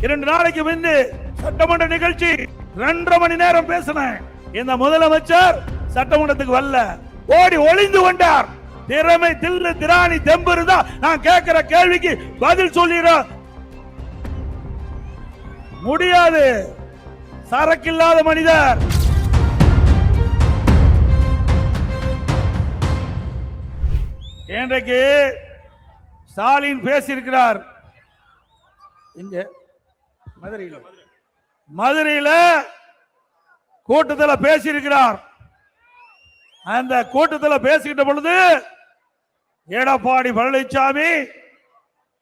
2 நாளைக்கு முன்பு சட்டமன்ற நிகழ்ச்சி 2.5 மணி நேரம் பேசினேன். இந்த முதலமைச்சர் சட்டமன்றத்துக்கு வரல, ஓடி ஒளிந்து கொண்டார். திறமை தில்லு திராணி தெம்பு இருந்தா நான் கேட்கிற கேள்விக்கு பதில் சொல்லிட முடியாது. சரக்கில்லாத மனிதர். இன்றைக்கு ஸ்டாலின் பேசியிருக்கிறார். இங்க மதுரையில கூட்டத்தில் பேசியிருக்கிறார். அந்த கூட்டத்தில் பேசிக்கிட்ட பொழுது எடப்பாடி பழனிசாமி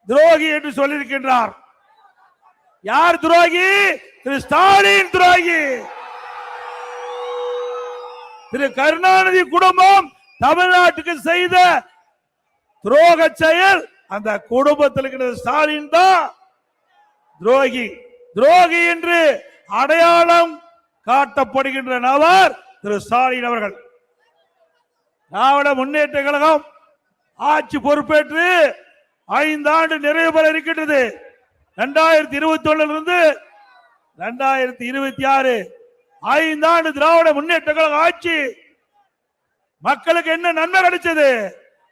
துரோகி என்று சொல்லியிருக்கின்றார். யார் துரோகி? திரு ஸ்டாலின் துரோகி. திரு கருணாநிதி குடும்பம் தமிழ்நாட்டுக்கு செய்த துரோக செயல், அந்த குடும்பத்தில் இருக்கிற ஸ்டாலின் தான் துரோகி. துரோகி என்று அடையாளம் காட்டப்படுகின்ற நபர் திரு ஸ்டாலின் அவர்கள். திராவிட முன்னேற்ற கழகம் ஆட்சி பொறுப்பேற்று 5 ஆண்டு நிறைவு பெற இருக்கின்றது. 2021 இருந்து 2026 5 ஆண்டு திராவிட முன்னேற்ற கழக ஆட்சி. மக்களுக்கு என்ன நன்மை கிடைச்சது?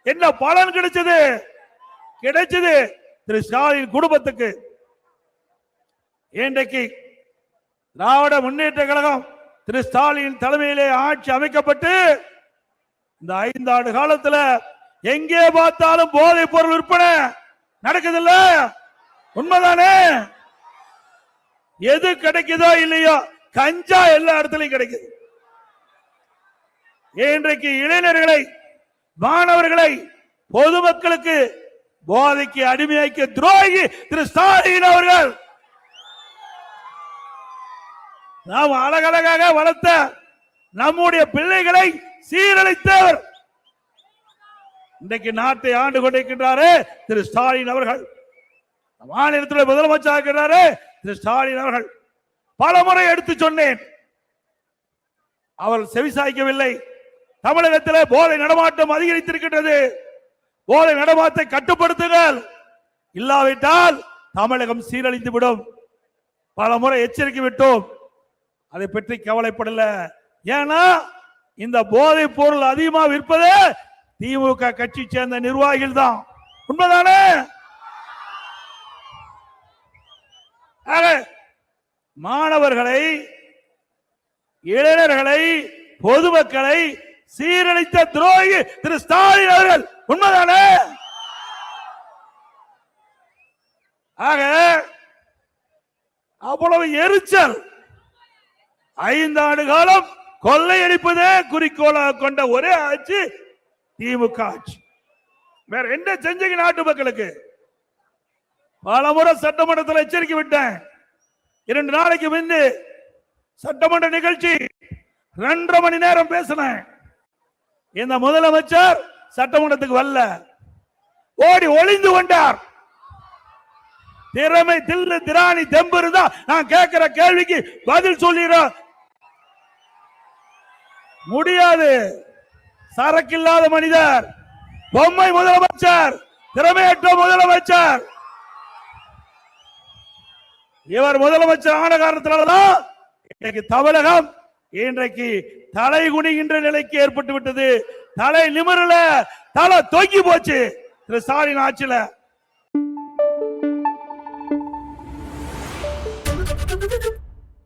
என்ன பலன் கிடைச்சது? கிடைச்சது திரு ஸ்டாலின் குடும்பத்துக்கு. இன்றைக்கு திராவிட முன்னேற்ற கழகம் திரு ஸ்டாலின் தலைமையிலே ஆட்சி அமைக்கப்பட்டு இந்த 5 ஆண்டு காலத்தில் எங்கே பார்த்தாலும் போதைப் பொருள் விற்பனை நடக்குதுல்ல? உண்மைதானே? எது கிடைக்குதோ இல்லையோ கஞ்சா எல்லா இடத்துலையும் கிடைக்குது. இன்றைக்கு இளைஞர்களை, மாணவர்களை, பொதுமக்களுக்கு போதைக்கு அடிமையாக்கிய துரோகி திரு ஸ்டாலின் அவர்கள். நாம் அழகழகாக வளர்த்த நம்முடைய பிள்ளைகளை சீரழித்தவர். இன்றைக்கு நாட்டை ஆண்டு கொண்டிருக்கின்றாரே திரு ஸ்டாலின் அவர்கள். மாநிலத்தில் முதலமைச்சர் இருக்கிறாரே திரு ஸ்டாலின் அவர்கள். பல முறை எடுத்து சொன்னேன், அவர் செவிசாய்க்கவில்லை. தமிழகத்தில் போதை நடமாட்டம் அதிகரித்திருக்கின்றது. போதை நடமாட்டத்தை கட்டுப்படுத்துங்கள், இல்லாவிட்டால் தமிழகம் சீரழிந்து விடும். பல முறை எச்சரிக்கை விட்டோம், அதை பற்றி கவலைப்படல. ஏன்னா இந்த போதைப் பொருள் அதிகமாக விற்பது திமுக கட்சி சேர்ந்த நிர்வாகிகள் தான். உண்மைதானே? மாணவர்களை, இளைஞர்களை, பொதுமக்களை சீரழித்த துரோகி திரு ஸ்டாலின் அவர்கள். உண்மைதானே? ஆக அவ்வளவு எரிச்சல். 5 ஆண்டு காலம் கொள்ளையடிப்பதே குறிக்கோளாக கொண்ட ஒரே ஆட்சி திமுக ஆட்சி. வேற என்ன செஞ்சீங்க நாட்டு மக்களுக்கு? பல முறை சட்டமன்றத்தில் எச்சரிக்கை விட்டேன். 2 நாளைக்கு முன்பு சட்டமன்ற நிகழ்ச்சி 2.5 மணி நேரம் பேசினேன். இந்த முதலமைச்சர் சட்டமன்றத்துக்கு வரல, ஓடி ஒளிந்து கொண்டார். திறமை தில்லு திராணி தெம்பு இருந்தா நான் கேட்கிற கேள்விக்கு பதில் சொல்லிட முடியாது. சரக்கில்லாத மனிதர், பொம்மை முதலமைச்சர், திறமையற்ற முதலமைச்சர். இவர் முதலமைச்சர் ஆன காரணத்தினால்தான் இன்றைக்கு தமிழகம் இன்றைக்கு தலை குனிகின்ற நிலைக்கு ஏற்பட்டு விட்டது. தலை நிமிரல, தலை தொங்கி போச்சு திரு ஸ்டாலின் ஆட்சியில.